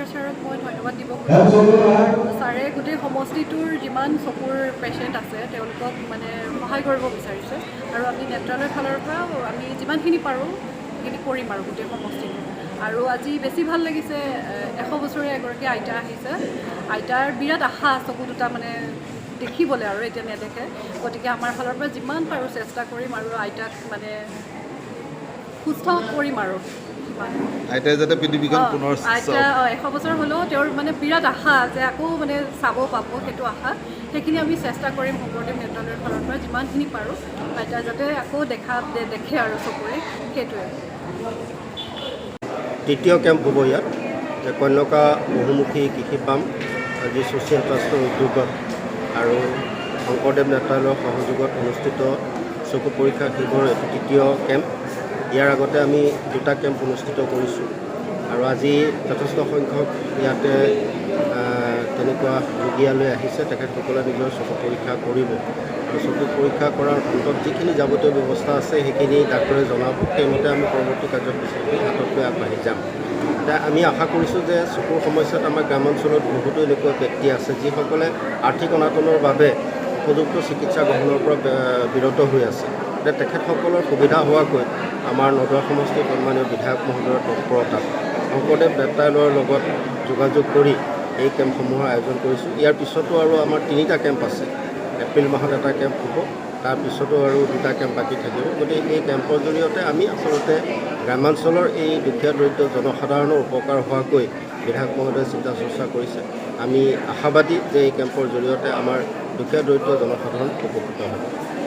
চন্দ্ৰশেখৰ ছাৰক মই ধন্যবাদ দিব খুজিছোঁ আৰু ছাৰে গোটেই সমষ্টিটোৰ যিমান চকুৰ পেচেণ্ট আছে তেওঁলোকক মানে সহায় কৰিব বিচাৰিছে আৰু আমি নেত্ৰালয়ৰ ফালৰ পৰা আমি যিমানখিনি পাৰোঁ সেইখিনি কৰিম আৰু গোটেই সমষ্টিটো আৰু আজি বেছি ভাল লাগিছে 100 বছৰীয়া এগৰাকী আইতা আহিছে আইতাৰ বিৰাট আশা চকু দুটা মানে দেখিবলৈ আৰু এতিয়া নেদেখে গতিকে আমাৰ ফালৰ পৰা যিমান পাৰোঁ চেষ্টা কৰিম আৰু আইতাক মানে সুস্থ কৰিম আৰু আইতাই যাতে পৃথিৱীখন পুনৰ আইতা 100 বছৰ হ'লেও তেওঁৰ মানে বিৰাট আশা যে আকৌ মানে চাব পাব সেইটো আশা সেইখিনি আমি চেষ্টা কৰিম শংকৰদেৱ নেত্ৰালয়ৰ ফালৰ পৰা যিমানখিনি পাৰোঁ আইতা যাতে আকৌ দেখে আৰু চকুৰে সেইটোৱে তৃতীয় কেম্প হ'ব ইয়াত যে কন্যকা বহুমুখী কৃষি পাম আজি ছ'চিয়েল ট্ৰাষ্টৰ উদ্যোগত আৰু শংকৰদেৱ নেত্ৰালয়ৰ সহযোগত অনুষ্ঠিত চকু পৰীক্ষা শিবিৰৰ এইটো তৃতীয় কেম্প ইয়াৰ আগতে আমি দুটা কেম্প অনুষ্ঠিত কৰিছোঁ আৰু আজি যথেষ্ট সংখ্যক ইয়াতে তেনেকুৱা ৰোগীয়ালৈ আহিছে তেখেতসকলে নিজৰ চকু পৰীক্ষা কৰিব আৰু চকু পৰীক্ষা কৰাৰ অন্তত যিখিনি যাৱতীয় ব্যৱস্থা আছে সেইখিনি ডাক্তৰে জনাব সেইমতে আমি পৰৱৰ্তী কাৰ্যসূচী হাতত লৈ আগবাঢ়ি যাম এতিয়া আমি আশা কৰিছোঁ যে চকুৰ সমস্যাত আমাৰ গ্ৰামাঞ্চলত বহুতো এনেকুৱা ব্যক্তি আছে যিসকলে আৰ্থিক অনাটনৰ বাবে উপযুক্ত চিকিৎসা গ্ৰহণৰ পৰা বিৰত হৈ আছে এতিয়া তেখেতসকলৰ সুবিধা হোৱাকৈ আমাৰ নগাঁও সমষ্টিৰ সন্মানীয় বিধায়ক মহোদয়ৰ তৎপৰতাত শংকৰদেৱ নেত্ৰালয়ৰ লগত যোগাযোগ কৰি এই কেম্পসমূহৰ আয়োজন কৰিছোঁ ইয়াৰ পিছতো আৰু আমাৰ 3টা কেম্প আছে এপ্ৰিল মাহত এটা কেম্প হ'ব তাৰপিছতো আৰু 2টা কেম্প বাকী থাকিব গতিকে এই কেম্পৰ জৰিয়তে আমি আচলতে গ্ৰামাঞ্চলৰ এই দুখীয়া দৰিদ্ৰ জনসাধাৰণৰ উপকাৰ হোৱাকৈ বিধায়ক মহোদয়ে চিন্তা চৰ্চা কৰিছে আমি আশাবাদী যে এই কেম্পৰ জৰিয়তে আমাৰ দুখীয়া দৰিদ্ৰ জনসাধাৰণ উপকৃত হ'ব